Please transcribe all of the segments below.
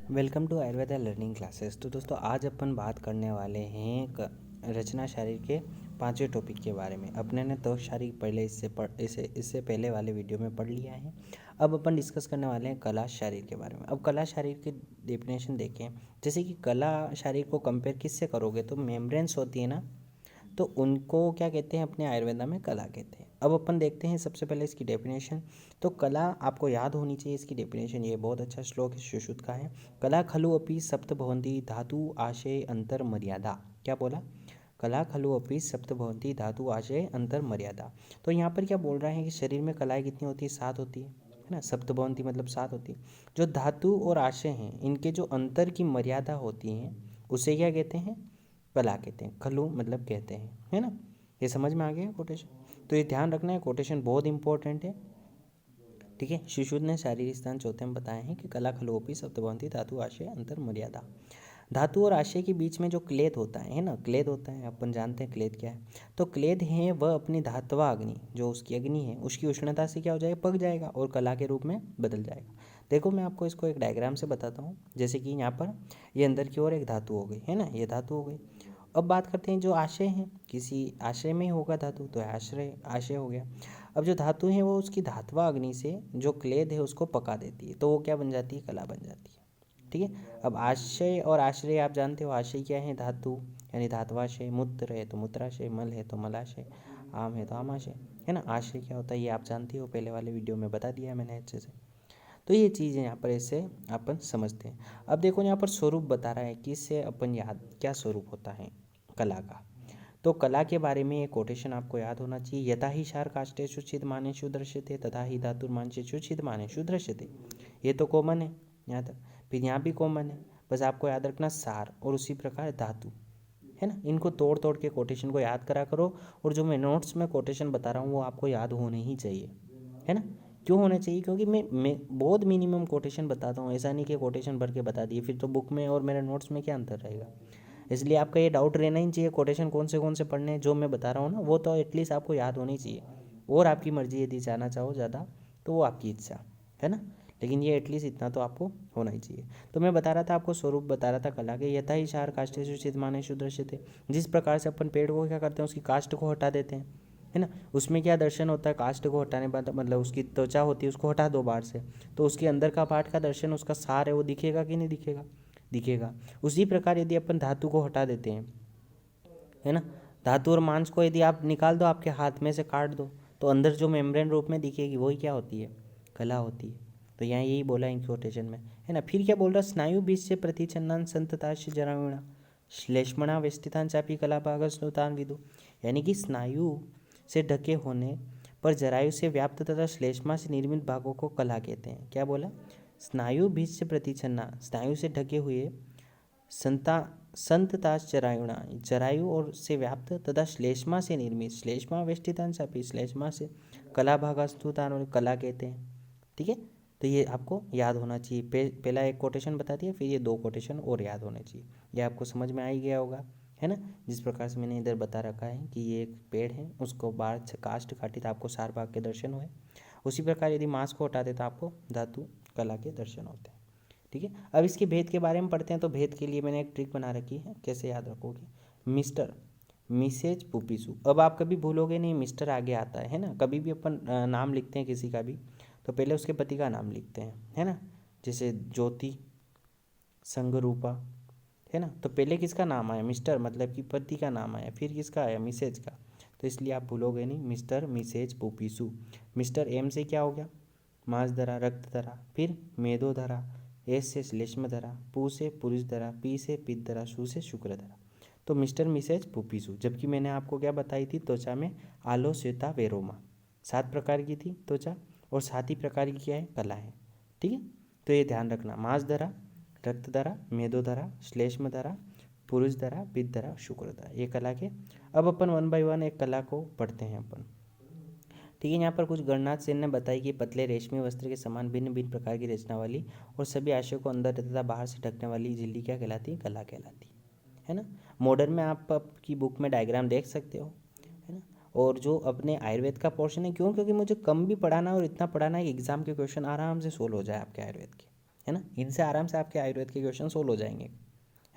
Welcome to Ayurveda learning classes. तो दोस्तों आज अपन बात करने वाले हैं रचना शारीर के पांचवें टॉपिक के बारे में। अपने ने तो शारीर पहले इससे पहले वाले वीडियो में पढ़ लिया है। अब अपन डिस्कस करने वाले हैं कला शारीर के बारे में। अब कला शारीर की डेफिनेशन देखें। जैसे कि कला शारीर को कंपेयर किससे करोगे तो मेम्ब्रेन्स होती है ना, तो उनको क्या कहते हैं, अपने आयुर्वेदा में कला कहते हैं। अब अपन देखते हैं सबसे पहले इसकी डेफिनेशन। तो कला आपको याद होनी चाहिए इसकी डेफिनेशन। ये बहुत अच्छा श्लोक है सुश्रुत का है। कला खलु अपि सप्त भवन्ति धातु आशय अंतर मर्यादा। क्या बोला? कला खलु अपि सप्त भवन्ति धातु आशय अंतर मर्यादा। तो यहाँ पर क्या बोल रहे हैं कि शरीर में कलाएं कितनी होती है? 7 होती है ना। सप्त भवन्ति मतलब 7 होती है। जो धातु और आशय हैं इनके जो अंतर की मर्यादा होती हैं उसे क्या कहते हैं? कला कहते हैं। खलु मतलब कहते हैं, है ना। ये समझ में आ गया कोटेशन? तो ये ध्यान रखना है, कोटेशन बहुत इंपॉर्टेंट है। ठीक है। शिशुद ने शारीरिक स्थान चौथे में बताए हैं कि कला खलोपी सप्तभवंती धातु आशय अंतर मर्यादा। धातु और आशय के बीच में जो क्लेद होता है ना, क्लेद होता है, अपन जानते हैं क्लेद क्या है। तो क्लेद है वह अपनी धातवा अग्नि, जो उसकी अग्नि है उसकी उष्णता से क्या हो जाएगा? पक जाएगा और कला के रूप में बदल जाएगा। देखो मैं आपको इसको एक डायग्राम से बताता हूँ। जैसे कि यहाँ पर ये अंदर की ओर एक धातु हो गई है ना, ये धातु हो गई। अब बात करते हैं जो आशय है, किसी आशय में होगा धातु तो आशय हो गया। अब जो धातु है वो उसकी धातवा अग्नि से जो क्लेद है उसको पका देती है, तो वो क्या बन जाती है? कला बन जाती है। ठीक है। अब आशय और आश्रय आप जानते हो। आशय क्या है? धातु, यानी धातवाशय। मूत्र है तो मूत्राशय, मल है तो मलाशय, आम है तो आमाशय, है ना। आशय क्या होता है ये आप जानते हो, पहले वाले वीडियो में बता दिया है मैंने अच्छे से। तो ये चीज़ है यहाँ पर, इससे अपन समझते हैं। अब देखो यहाँ पर स्वरूप बता रहा है कि इससे अपन याद क्या स्वरूप होता है कला का। तो कला के बारे में एक कोटेशन आपको याद होना चाहिए। यथा ही शार काष्ठेषु छिद्मानेषु दृश्यते तथा ही धातुर्मांसेषु छिद्मानेषु दृश्यते। ये तो कॉमन है यहाँ तक। फिर यहाँ भी कॉमन है, बस आपको याद रखना सार और उसी प्रकार धातु, है ना। इनको तोड़ तोड़ के कोटेशन को याद करा करो। और जो मैं नोट्स में कोटेशन बता रहा हूँ वो आपको याद होने ही चाहिए, है ना। क्यों होने चाहिए? क्योंकि मैं बहुत मिनिमम कोटेशन बताता हूँ। ऐसा नहीं कि कोटेशन भर के बता दिए, फिर तो बुक में और मेरे नोट्स में क्या अंतर रहेगा। इसलिए आपका ये डाउट रहना ही चाहिए कोटेशन कौन से पढ़ने हैं। जो मैं बता रहा हूँ ना वो तो एटलीस्ट आपको याद होनी चाहिए। और आपकी मर्जी, यदि जाना चाहो ज़्यादा तो वो आपकी इच्छा, है ना। लेकिन ये एटलीस्ट इतना तो आपको होना ही चाहिए। तो मैं बता रहा था आपको, स्वरूप बता रहा था कला के। यथा ही शार काष्ठेषु छिद्मानेषु दृश्यते। जिस प्रकार से अपन पेड़ को क्या करते हैं, उसकी काष्ठ को हटा देते हैं, है ना। उसमें क्या दर्शन होता है? काष्ठ को हटाने बाद मतलब उसकी त्वचा होती है उसको हटा दो बाहर से, तो उसके अंदर का पार्ट का दर्शन, उसका सार है वो दिखेगा कि नहीं दिखेगा? दिखेगा। उसी प्रकार यदि अपन धातु को हटा देते हैं, है ना, धातु और मांस को यदि आप निकाल दो, आपके हाथ में से काट दो, तो अंदर जो मेम्ब्रेन रूप में दिखेगी वही क्या होती है? कला होती है। तो यहाँ यही बोला इंक्योटेशन में, है ना। फिर क्या बोल रहा? स्नायु बीज से प्रतिचन्नान संतताश जराविणा श्लेष्मणा वेष्टितान चापी कला भागस्नुतान विदु। यानी कि स्नायु से ढके होने पर जरायु से व्याप्त तथा श्लेष्मा से निर्मित भागों को कला कहते हैं। क्या बोला? स्नायु बीज से प्रतिछन्ना, स्नायु से ढके हुए संता संतताश जरायुणा, जरायु और से व्याप्त तथा श्लेष्मा से निर्मित, श्लेष्मा वेष्टितान चापी, श्लेष्मा से कला भागास्तुतान और कला कहते हैं। ठीक है। तो ये आपको याद होना चाहिए। पहला एक कोटेशन बता दिया, फिर ये 2 कोटेशन और याद होने चाहिए। ये आपको समझ में आ ही गया होगा, है ना। जिस प्रकार से मैंने इधर बता रखा है कि ये एक पेड़ है, उसको बाहर काष्ठ काटी तो आपको सार भाग के दर्शन हुए। उसी प्रकार यदि मांस को हटा दे तो आपको धातु कला के दर्शन होते हैं। ठीक है। अब इसके भेद के बारे में पढ़ते हैं। तो भेद के लिए मैंने एक ट्रिक बना रखी है, कैसे याद रखोगे। मिस्टर, मिसेज, पुपीसू। अब आप कभी भूलोगे नहीं, मिस्टर आगे आता है ना। कभी भी अपन नाम लिखते हैं किसी का भी तो पहले उसके पति का नाम लिखते हैं, है ना। जैसे ज्योति, संगरूपा, है ना। तो पहले किसका नाम आया? मिस्टर, मतलब कि पति का नाम आया। फिर किसका आया? मिसेज का। तो इसलिए आप भूलोगे नहीं, मिस्टर, मिसेज, पुपीसू। मिस्टर एम से क्या हो गया? मांस धरा, रक्त धरा। फिर मेदो धरा, एस से श्लेष्म धरा, पू से पुरुष धरा, पी से पित्त धरा, शू से शुक्र धरा। तो मिस्टर, मिसेज, पुपीसू। जबकि मैंने आपको क्या बताई थी? त्वचा में आलो, श्वेता, वेरोमा, 7 प्रकार की थी त्वचा, और 7 ही प्रकार की क्या है? कला है। ठीक है। तो ये ध्यान रखना, मांस धरा, रक्त धरा, मेदो धरा, श्लेष्म धरा, पुरुष धरा, पित्त धरा, शुक्र धरा, ये कला के। अब अपन 1 बाय 1 एक कला को पढ़ते हैं अपन। ठीक है। यहाँ पर कुछ गणनाथ सेन ने बताई कि पतले रेशमी वस्त्र के समान भिन्न भिन्न प्रकार की रचना वाली और सभी आशयों को अंदर तथा बाहर से ढकने वाली झिल्ली क्या कहलाती है? कला कहलाती है ना। मॉडर्न में आप आपकी बुक में डायग्राम देख सकते हो, है ना। और जो अपने आयुर्वेद का पोर्शन है, क्यों? क्योंकि मुझे कम भी पढ़ाना और इतना पढ़ाना है कि एग्जाम के क्वेश्चन आराम से सोल्व हो जाए आपके आयुर्वेद के, है ना। इनसे आराम से आपके आयुर्वेद के क्वेश्चन सोल्व हो जाएंगे,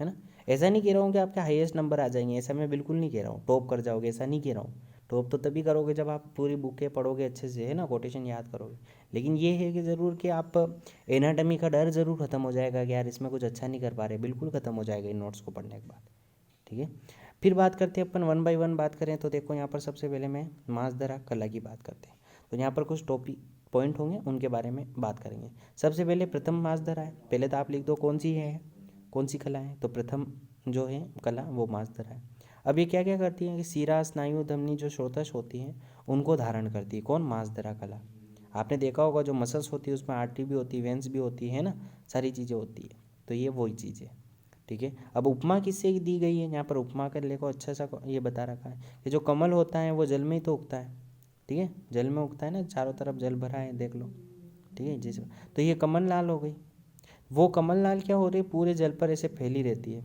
है ना। ऐसा नहीं कह रहा हूँ कि आपके हाईएस्ट नंबर आ जाएंगे, ऐसा मैं बिल्कुल नहीं कह रहा हूँ, टॉप कर जाओगे, ऐसा नहीं कह रहा हूँ। टॉप तो तभी करोगे जब आप पूरी बुकें पढ़ोगे अच्छे से, है ना, कोटेशन याद करोगे। लेकिन ये है कि ज़रूर कि आप एनाटमी का डर ज़रूर खत्म हो जाएगा कि यार इसमें कुछ अच्छा नहीं कर पा रहे, बिल्कुल खत्म हो जाएगा इन नोट्स को पढ़ने के बाद, ठीक है। फिर बात करते हैं अपन 1 बाय 1 बात करें तो देखो यहाँ पर सबसे पहले मैं मांसधरा कला की बात करते हैं। तो यहाँ पर कुछ टॉपिक पॉइंट होंगे, उनके बारे में बात करेंगे। सबसे पहले प्रथम मांसधरा है, पहले तो आप लिख दो कौन सी है, कौन सी कला है। तो प्रथम जो है कला वो मांसधरा है। अब ये क्या क्या करती है कि सीरा, स्नायु, धमनी जो श्रोतश होती हैं उनको धारण करती है। कौन? मांसधरा कला। आपने देखा होगा जो मसल्स होती है उसमें आर्टरी भी होती है, वेंस भी होती है ना, सारी चीज़ें होती है। तो ये वही चीज़ है, ठीक है। अब उपमा किससे दी गई है? यहाँ पर उपमा का देखो अच्छा सा ये बता रखा है कि जो कमल होता है वो जल में ही तो उगता है, ठीक है, जल में उगता है ना, चारों तरफ जल भरा है, देख लो, ठीक है। जैसे तो ये कमल लाल हो गई। वो कमल लाल क्या हो रही है? पूरे जल पर ऐसे फैली रहती है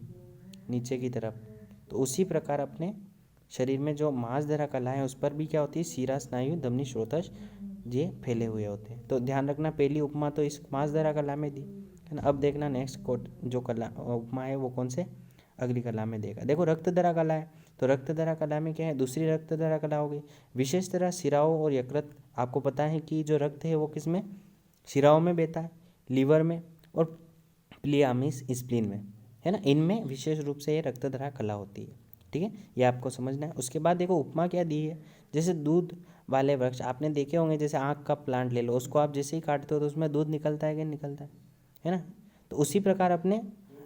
नीचे की तरफ। तो उसी प्रकार अपने शरीर में जो मांसधरा कला है उस पर भी क्या होती है? सीरा, स्नायु, धमनी, श्रोतश ये फैले हुए होते हैं। तो ध्यान रखना पहली उपमा तो इस मांसधरा कला में दी, है ना। अब देखना नेक्स्ट कोट जो कला उपमा है वो कौन से अगली कला में देगा। देखो रक्तधरा कला है, तो रक्तधरा कला में क्या है? दूसरी रक्तधरा कला हो गई। विशेषतः शिराओं और यकृत, आपको पता है कि जो रक्त है वो किस में? शिराओं में बहता है, लीवर में और प्लियामिस स्प्लीन में, है ना। इनमें विशेष रूप से ये रक्तधरा कला होती है, ठीक है, ये आपको समझना है। उसके बाद देखो उपमा क्या दी है, जैसे दूध वाले वृक्ष आपने देखे होंगे, जैसे आँख का प्लांट ले लो, उसको आप जैसे ही काटते हो तो उसमें दूध निकलता है कि नहीं निकलता है ना। तो उसी प्रकार अपने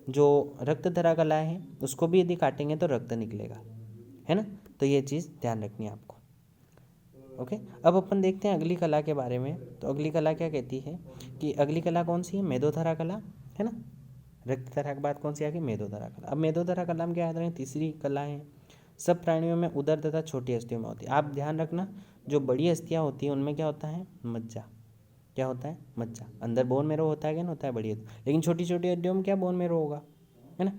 जो रक्तधरा कला है उसको भी यदि काटेंगे तो रक्त निकलेगा, है ना। तो ये चीज़ ध्यान रखनी है आपको, ओके। अब अपन देखते हैं अगली कला के बारे में। तो अगली कला क्या कहती है कि अगली कला कौन सी है? मेदोधरा कला, है ना। रक्तधरा के बाद कौन सी आ गई? मेदोधरा कला। अब मेदोधरा कला में क्या याद रखें? तीसरी कला है। सब प्राणियों में उदर तथा छोटी हस्तियों में होती है। आप ध्यान रखना जो बड़ी हस्तियाँ होती हैं उनमें क्या होता है? मज्जा। क्या होता है? मज्जा। अंदर बोन मेरो होता है क्या? नहीं होता है, बड़ी लेकिन छोटी छोटी हड्डियों में क्या बोन मेरो होगा, है ना।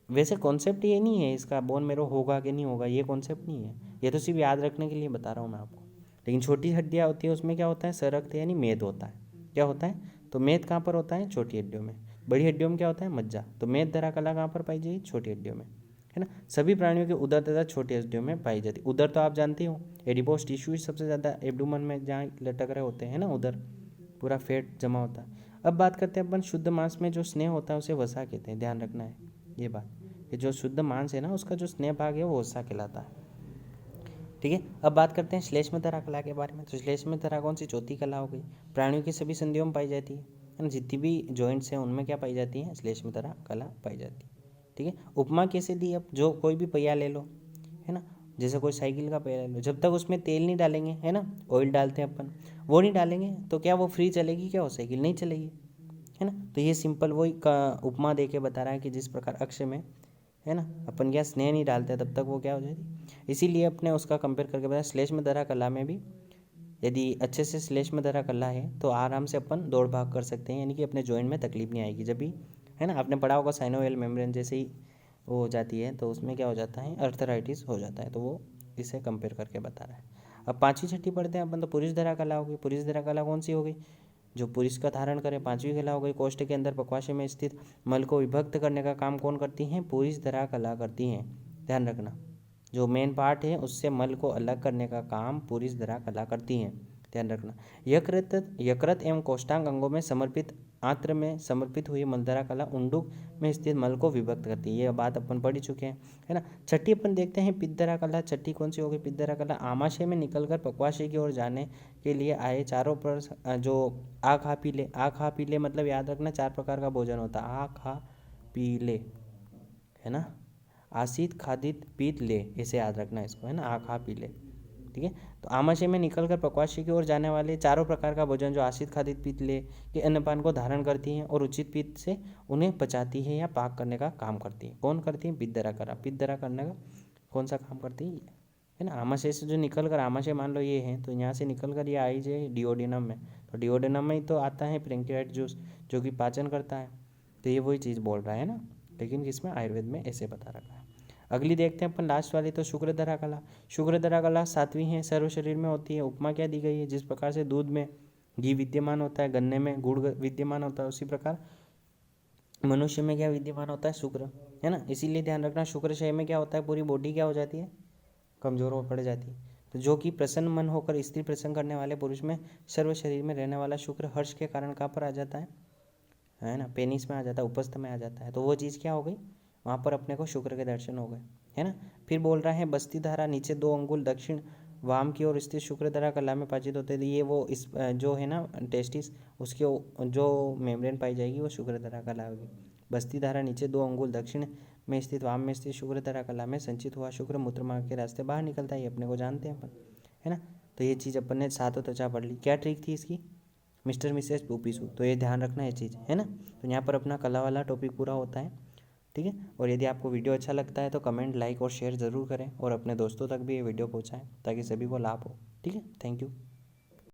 वैसे कॉन्सेप्ट ये नहीं है इसका बोन मेरो होगा कि नहीं होगा, ये कॉन्सेप्ट नहीं है, ये तो सिर्फ याद रखने के लिए बता रहा हूँ मैं आपको। लेकिन छोटी हड्डियाँ होती है उसमें क्या होता है? सरक्त यानी मेद होता है। क्या होता है? तो मेद कहाँ पर होता है? छोटी हड्डियों में। बड़ी हड्डियों में क्या होता है? मज्जा। तो मेद धरा कला कहाँ पर पाई जाएगी? छोटी हड्डियों में, है ना। सभी प्राणियों के उदर तथा छोटी हड्डियों में पाई जाती है। उदर तो आप जानते हो, एडिपोस टिश्यू सबसे ज़्यादा एब्डोमेन में जहाँ लटक रहे होते हैं ना, उधर पूरा फैट जमा होता है। अब बात करते हैं अपन शुद्ध मांस में जो स्नेह होता है उसे वसा कहते हैं। ध्यान रखना है ये बात कि जो शुद्ध मांस है ना उसका जो स्नेह भाग है वो वसा कहलाता है, ठीक है। अब बात करते हैं श्लेष्मधरा कला के बारे में। तो श्लेष्मधरा कौन सी? चौथी कला हो गई। प्राणियों की सभी संधियों में पाई जाती है ना, जितनी भी जॉइंट्स हैं उनमें क्या पाई जाती है? श्लेष्मधरा कला पाई जाती है, ठीक है। उपमा कैसे दी? अब जो कोई भी पहिया ले लो, है ना, जैसे कोई साइकिल का पहिया ले लो, जब तक उसमें तेल नहीं डालेंगे, है ना, ऑयल डालते हैं अपन, वो नहीं डालेंगे तो क्या वो फ्री चलेगी? क्या वो साइकिल नहीं चलेगी, है ना। तो ये सिंपल वही उपमा दे के बता रहा है कि जिस प्रकार अक्ष में, है ना, अपन क्या स्नेह नहीं डालते तब तक वो क्या हो जाएगी। इसीलिए अपने उसका कंपेयर करके बताया श्लेष्मधरा कला में भी यदि अच्छे से श्लेष्मधरा कला है तो आराम से अपन दौड़ भाग कर सकते हैं, यानी कि अपने जॉइंट में तकलीफ नहीं आएगी जब भी, है ना। आपने पढ़ा होगा साइनोवियल मेम्ब्रेन जैसे ही वो हो जाती है तो उसमें क्या हो जाता है? अर्थराइटिस हो जाता है। तो वो इसे कंपेयर करके बता रहा है। अब पाँचवीं छठी पढ़ते हैं अपन, तो पुरुषधरा कला हो गई। पुरुषधरा कला कौन सी हो गई? जो पुरुष का धारण करे। पांचवी कला हो गई कोष्ठ के अंदर पक्वाशय में स्थित मल को विभक्त करने का काम कौन करती हैं? पुरुषधरा कला करती हैं। ध्यान रखना जो मेन पार्ट है उससे मल को अलग करने का काम पुरुषधरा कला करती हैं, ध्यान रखना। यकृत एवं कोष्ठांग अंगों में समर्पित आंत्र में समर्पित हुई मलधरा कला उंडुक में स्थित मल को विभक्त करती है। ये बात अपन पढ़ चुके हैं, है ना। छठी अपन देखते हैं पित्तधरा कला। छठी कौन सी होगी? पित्तधरा कला आमाशय में निकलकर पक्वाशय की ओर जाने के लिए आए चारों पर जो आ खा पी ले। आ खा पी ले मतलब याद रखना 4 प्रकार का भोजन होता है। आ खा पी ले, है ना, आसित खादित पीत ले, ऐसे याद रखना इसको, है ना, आ खा पी ले, ठीक है। तो आमाशय में निकलकर पक्वाशय की ओर जाने वाले चारों प्रकार का भोजन जो आसित खादित पीत ले के अन्नपान को धारण करती हैं और उचित पीत से उन्हें पचाती है या पाक करने का काम करती है। कौन करती है? पित्तधरा कला। पित्तधरा करने का कौन सा काम करती है ना। आमाशय से जो निकल कर, आमाशय मान लो ये है, तो यहाँ से निकल कर ये आई जाए डिओडिनम में, तो डिओडिनम में ही तो आता है पेंक्रियाटिक जूस जो कि पाचन करता है। तो ये वही चीज़ बोल रहा है ना, लेकिन किसमें? आयुर्वेद में ऐसे बता रखा है। अगली देखते हैं अपन लास्ट वाली, तो शुक्रधरा कला। शुक्रधरा कला 7वीं है, सर्व शरीर में होती है। उपमा क्या दी गई है? जिस प्रकार से दूध में घी विद्यमान होता है, गन्ने में गुड़ विद्यमान होता है, उसी प्रकार मनुष्य में क्या विद्यमान होता है, शुक्र, है ना। इसीलिए ध्यान रखना, शुक्राशय में क्या होता है, पूरी बॉडी क्या हो जाती है, कमजोर हो पड़ जाती है। तो जो कि प्रसन्न मन होकर स्त्री प्रसन्न करने वाले पुरुष में सर्व शरीर में रहने वाला शुक्र हर्ष के कारण कहाँ पर आ जाता है ना, पेनिस में आ जाता है, उपस्थ में आ जाता है। तो वो चीज़ क्या हो गई, वहाँ पर अपने को शुक्र के दर्शन हो गए, है ना। फिर बोल रहा है बस्ती धारा नीचे 2 अंगुल दक्षिण वाम की ओर स्थित शुक्र धारा कला में पाचित होते हैं। ये वो इस जो है ना टेस्टिस, उसके जो मेम्ब्रेन पाई जाएगी वो शुक्र धारा कला होगी। बस्ती धारा नीचे 2 अंगुल दक्षिण में स्थित वाम में स्थित शुक्र धारा कला में संचित हुआ शुक्र मूत्र मार्ग के रास्ते बाहर निकलता है। ये अपने को जानते हैं अपन, है ना। तो ये चीज़ अपन ने सातों त्वचा पढ़ ली। क्या ट्रिक थी इसकी, मिस्टर मिसेस पूपीसू, तो ये ध्यान रखना ये चीज़, है ना। तो यहाँ पर अपना कला वाला टॉपिक पूरा होता है, ठीक है। और यदि आपको वीडियो अच्छा लगता है तो कमेंट, लाइक और शेयर ज़रूर करें और अपने दोस्तों तक भी ये वीडियो पहुँचाएं ताकि सभी को लाभ हो, ठीक है। Thank you.